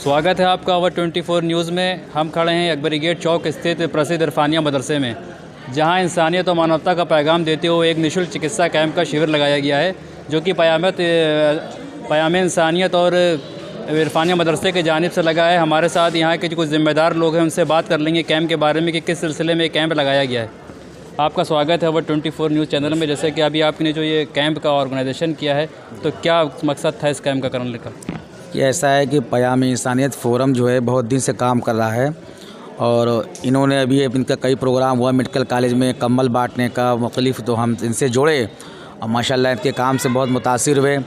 स्वागत है आपका अवर 24 न्यूज़ में। हम खड़े हैं अकबरी गेट चौक स्थित प्रसिद्ध इरफानिया मदरसे में, जहां इंसानियत और मानवता का पैगाम देते हुए एक निःशुल्क चिकित्सा कैंप का शिविर लगाया गया है, जो कि पयाम इंसानियत और इरफानिया मदरसे की जानिब से लगा है। हमारे साथ यहाँ के जो कुछ ज़िम्मेदार लोग हैं, उनसे बात कर लेंगे कैंप के बारे में कि किस सिलसिले में कैंप लगाया गया है। आपका स्वागत है अवर 24 न्यूज़ चैनल में। जैसे कि अभी आपने जो ये कैंप का ऑर्गेनाइजेशन किया है, तो क्या मकसद था इस कैंप का करने का? कि ऐसा है कि पयाम इंसानियत फ़ोरम जो है बहुत दिन से काम कर रहा है, और इन्होंने अभी इनका कई प्रोग्राम हुआ मेडिकल कॉलेज में कम्बल बांटने का मुख्तलिफ, तो हम इनसे जुड़े और माशाल्लाह इनके काम से बहुत मुतासिर हुए।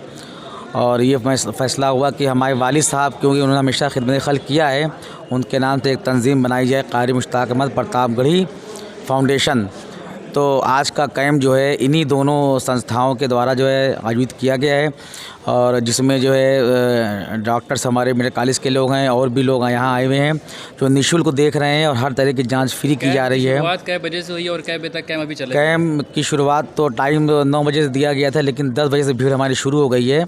और ये फ़ैसला हुआ कि हमारे वालिद साहब, क्योंकि उन्होंने हमेशा खिदमत खल्क़ किया है, उनके नाम से एक तंजीम बनाई जाए, कारी मुश्ताक अहमद प्रतापगढ़ी फाउंडेशन। तो आज का कैंप जो है इन्हीं दोनों संस्थाओं के द्वारा जो है आयोजित किया गया है, और जिसमें जो है डॉक्टर्स हमारे मेरे कॉलेज के लोग हैं और भी लोग यहाँ आए हुए हैं जो निःशुल्क देख रहे हैं, और हर तरह की जांच फ्री की जा रही है। शुरुआत कै बजे से हुई और कै बजे तक कैंप अभी चलेगा? कैंप की शुरुआत तो टाइम 9 बजे से दिया गया था, लेकिन 10 बजे से भीड़ हमारी शुरू हो गई है,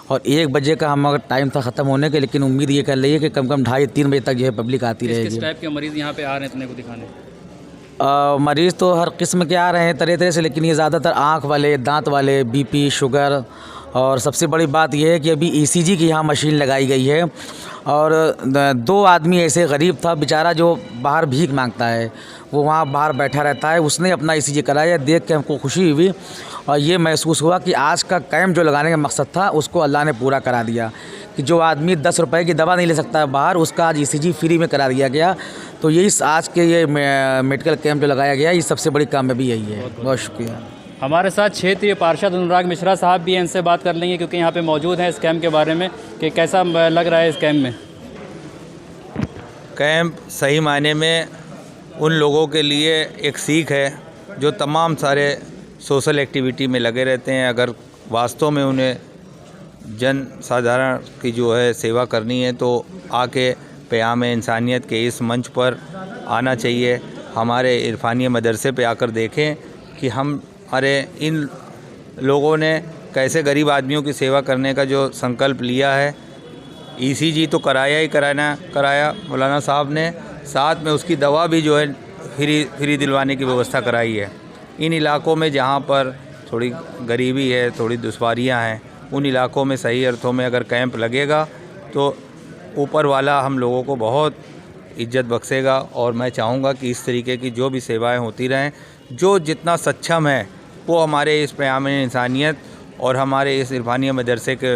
और 1 बजे का हमारा टाइम था ख़त्म होने के, लेकिन उम्मीद ये कर रही है कि कम से कम 2:30-3 बजे तक जो है पब्लिक आती रहेगी। किस टाइप के मरीज़ यहाँ पे आ रहे हैं इतने को दिखाने? मरीज़ तो हर किस्म के आ रहे हैं, तरह तरह से, लेकिन ये ज़्यादातर आँख वाले, दांत वाले, बीपी, शुगर, और सबसे बड़ी बात यह है कि अभी ईसीजी की यहाँ मशीन लगाई गई है। और 2 आदमी ऐसे गरीब था बेचारा जो बाहर भीख मांगता है, वो वहाँ बाहर बैठा रहता है, उसने अपना ईसीजी कराया। देख के हमको खुशी हुई और ये महसूस हुआ कि आज का कैंप जो लगाने का मकसद था उसको अल्लाह ने पूरा करा दिया, कि जो आदमी 10 रुपए की दवा नहीं ले सकता है बाहर, उसका आज ईसीजी फ्री में करा दिया गया। तो यही आज के ये मेडिकल कैंप जो लगाया गया, ये सबसे बड़ी कामयाबी यही है। बहुत शुक्रिया। हमारे साथ क्षेत्रीय पार्षद अनुराग मिश्रा साहब भी हैं, इनसे बात कर लेंगे क्योंकि यहाँ पे मौजूद हैं, इस कैंप के बारे में कि कैसा लग रहा है इस कैंप में। कैंप सही मायने में उन लोगों के लिए एक सीख है जो तमाम सारे सोशल एक्टिविटी में लगे रहते हैं। अगर वास्तव में उन्हें जन साधारण की जो है सेवा करनी है, तो आके पयाम इंसानियत के इस मंच पर आना चाहिए। हमारे इरफानिया मदरसे पे आकर देखें कि हमारे इन लोगों ने कैसे गरीब आदमियों की सेवा करने का जो संकल्प लिया है। ईसीजी तो कराया मौलाना साहब ने, साथ में उसकी दवा भी जो है फ्री दिलवाने की व्यवस्था कराई है। इन इलाकों में जहाँ पर थोड़ी गरीबी है, थोड़ी दुश्वारियाँ हैं, उन इलाकों में सही अर्थों में अगर कैंप लगेगा तो ऊपर वाला हम लोगों को बहुत इज्जत बख्शेगा। और मैं चाहूँगा कि इस तरीके की जो भी सेवाएं होती रहें, जो जितना सक्षम है वो हमारे इस पयाम इंसानियत और हमारे इस इरफानिया मदरसे के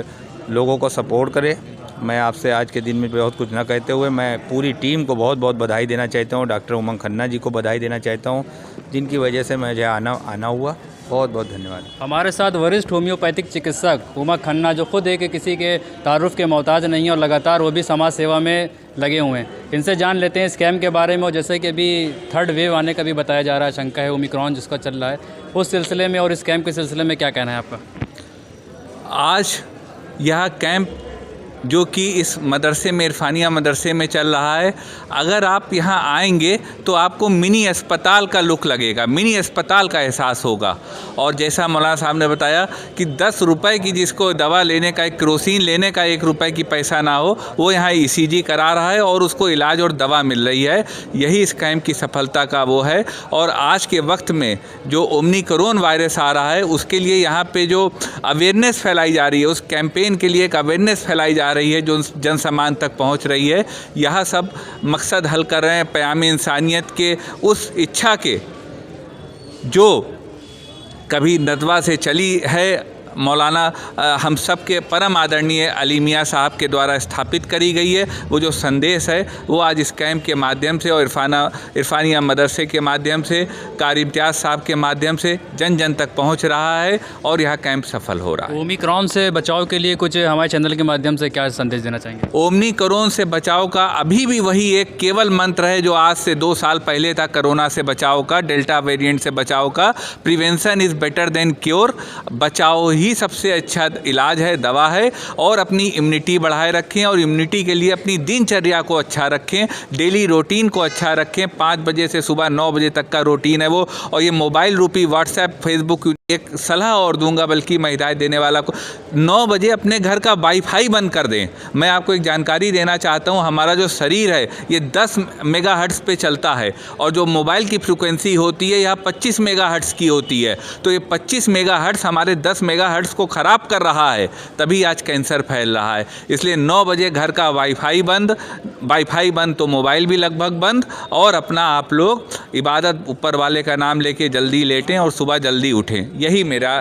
लोगों को सपोर्ट करे। मैं आपसे आज के दिन में बहुत कुछ ना कहते हुए मैं पूरी टीम को बहुत बहुत बधाई देना चाहता हूँ। डॉक्टर उमंग खन्ना जी को बधाई देना चाहता हूँ, जिनकी वजह से मुझे आना हुआ। बहुत बहुत धन्यवाद। हमारे साथ वरिष्ठ होम्योपैथिक चिकित्सक उमंग खन्ना, जो खुद एक किसी के तारुफ के मोहताज नहीं है और लगातार वो भी समाज सेवा में लगे हुए हैं, इनसे जान लेते हैं इस कैंप के बारे में। और जैसे कि अभी 3rd वेव आने का भी बताया जा रहा है, शंका है ओमिक्रॉन जिसका चल रहा है, उस सिलसिले में और इस कैंप के सिलसिले में क्या कहना है आपका? आज यह कैंप जो कि इस मदरसे में, इरफानिया मदरसे में चल रहा है, अगर आप यहाँ आएंगे तो आपको मिनी अस्पताल का लुक लगेगा, मिनी अस्पताल का एहसास होगा। और जैसा मौलाना साहब ने बताया कि 10 रुपए की जिसको दवा लेने का, एक केरोसिन लेने का 1 रुपए की पैसा ना हो, वो यहाँ ईसीजी करा रहा है और उसको इलाज और दवा मिल रही है। यही इस कैंप की सफलता का वो है। और आज के वक्त में जो ओमिक्रॉन वायरस आ रहा है, उसके लिए यहाँ पे जो अवेयरनेस फैलाई जा रही है, उस कैंपेन के लिए एक अवेयरनेस फैलाई जा रही है जो जन सामान तक पहुंच रही है। यह सब मकसद हल कर रहे हैं पयाम इंसानियत के उस इच्छा के जो कभी नदवा से चली है। मौलाना हम सब के परम आदरणीय अली मियाँ साहब के द्वारा स्थापित करी गई है। वो जो संदेश है वो आज इस कैंप के माध्यम से और इरफानिया मदरसे के माध्यम से, कारी इम्तियाज़ साहब के माध्यम से जन जन तक पहुंच रहा है और यह कैंप सफल हो रहा है। ओमिक्रॉन से बचाव के लिए कुछ हमारे चैनल के माध्यम से क्या संदेश देना चाहेंगे? ओमिक्रॉन से बचाव का अभी भी वही एक केवल मंत्र है जो आज से 2 साल पहले था, कोरोना से बचाव का, डेल्टा वेरिएंट से बचाव का। Prevention is better than cure. बचाव ही सबसे अच्छा इलाज है, दवा है। और अपनी इम्यूनिटी बढ़ाए रखें और इम्यूनिटी के लिए अपनी दिनचर्या को अच्छा रखें, डेली रूटीन को अच्छा रखें। 5 बजे से सुबह 9 बजे तक का रूटीन है वो। और ये मोबाइल रूपी व्हाट्सएप, फेसबुक एक सलाह और दूंगा, बल्कि मैं हिदायत देने वाला को 9 बजे अपने घर का वाईफाई बंद कर दें। मैं आपको एक जानकारी देना चाहता हूं, हमारा जो शरीर है ये 10 मेगाहर्ट्ज़ पे चलता है और जो मोबाइल की फ्रीक्वेंसी होती है यह 25 मेगाहर्ट्ज़ की होती है। तो ये 25 मेगाहर्ट्ज़ हमारे 10 मेगाहर्ट्ज़ को ख़राब कर रहा है, तभी आज कैंसर फैल रहा है। इसलिए 9 बजे घर का वाईफाई बंद तो मोबाइल भी लगभग बंद, और अपना आप लोग इबादत ऊपर वाले का नाम लेके जल्दी लेटें और सुबह जल्दी उठें। यही मेरा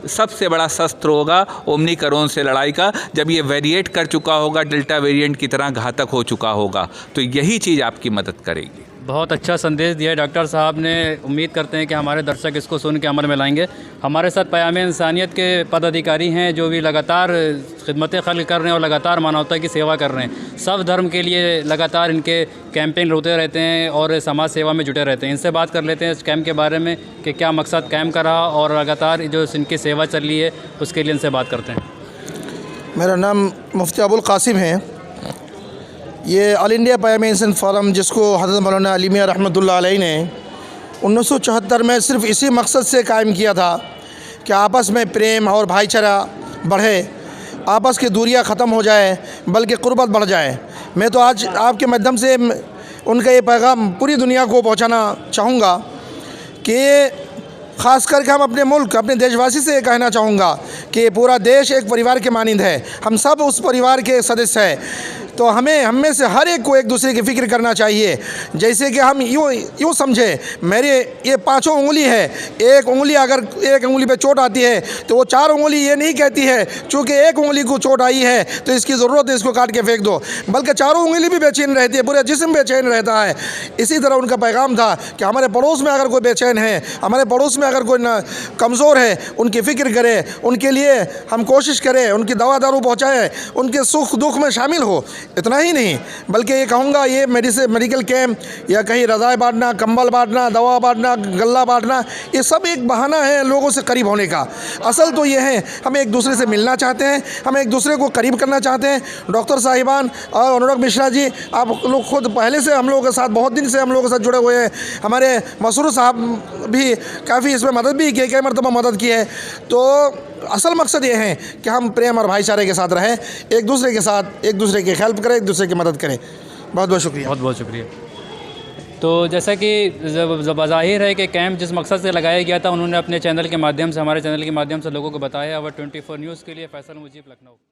सबसे बड़ा शस्त्र होगा ओमिक्रॉन से लड़ाई का। जब ये वेरिएट कर चुका होगा, डेल्टा वेरिएंट की तरह घातक हो चुका होगा, तो यही चीज़ आपकी मदद करेगी। बहुत अच्छा संदेश दिया है डॉक्टर साहब ने। उम्मीद करते हैं कि हमारे दर्शक इसको सुन के अमल में लाएंगे। हमारे साथ पयामे इंसानियत के पदाधिकारी हैं जो भी लगातार खिदमत खल्क़ कर रहे हैं और लगातार मानवता की सेवा कर रहे हैं। सब धर्म के लिए लगातार इनके कैंपेन होते रहते हैं और समाज सेवा में जुटे रहते हैं। इनसे बात कर लेते हैं इस कैंप के बारे में कि क्या मकसद कैंप का रहा और लगातार जो इनकी सेवा चल रही है उसके लिए इनसे बात करते हैं। मेरा नाम मुफ्ती अबुल कासिम है। ये ऑल इंडिया पयामे इंसान फोरम, जिसको हज़रत मौलाना अली मियां रहमतुल्लाह अलैह ने 1974 में सिर्फ़ इसी मकसद से कायम किया था कि आपस में प्रेम और भाईचारा बढ़े, आपस की दूरियां ख़त्म हो जाए, बल्कि क़ुर्बत बढ़ जाए। मैं तो आज आपके माध्यम से उनका ये पैगाम पूरी दुनिया को पहुंचाना चाहूँगा कि ख़ास करके हम अपने मुल्क, अपने देशवासी से ये कहना चाहूँगा कि पूरा देश एक परिवार के मानिंद है। हम सब उस परिवार के सदस्य हैं। तो हम में से हर एक को एक दूसरे की फ़िक्र करना चाहिए। जैसे कि हम यूँ समझें, मेरे ये 5 उंगली है, एक उंगली अगर एक उंगली पे चोट आती है तो वो 4 उंगली ये नहीं कहती है चूँकि एक उंगली को चोट आई है तो इसकी ज़रूरत है इसको काट के फेंक दो, बल्कि 4 उंगली भी बेचैन रहती है, पूरा जिस्म बेचैन रहता है। इसी तरह उनका पैगाम था कि हमारे पड़ोस में अगर कोई बेचैन है, हमारे पड़ोस में अगर कोई कमज़ोर है, उनकी फ़िक्र करें, उनके लिए हम कोशिश करें, उनकी दवा दारू पहुँचाएँ, उनके सुख दुख में शामिल हो। इतना ही नहीं, बल्कि ये कहूँगा ये मेडिकल कैंप या कहीं रज़ाएँ बांटना, कंबल बांटना, दवा बांटना, गल्ला बांटना, ये सब एक बहाना है लोगों से करीब होने का। असल तो ये है हम एक दूसरे से मिलना चाहते हैं, हम एक दूसरे को करीब करना चाहते हैं। डॉक्टर साहिबान और अनुराग मिश्रा जी, आप लोग खुद पहले से हम लोगों के साथ, बहुत दिन से हम लोगों के साथ जुड़े हुए हैं। हमारे मसरूर साहब भी काफ़ी इसमें मदद भी की, कई मरतबा मदद की है। तो असल मकसद ये है कि हम प्रेम और भाईचारे के साथ रहें, एक दूसरे के साथ एक दूसरे की हेल्प करें, एक दूसरे की मदद करें। बहुत बहुत शुक्रिया। बहुत बहुत शुक्रिया। तो जैसा कि जब ज़ाहिर है कि कैंप जिस मकसद से लगाया गया था, उन्होंने अपने चैनल के माध्यम से, हमारे चैनल के माध्यम से लोगों को बताया। और 24 न्यूज़ के लिए फैसल मुजीब, लखनऊ।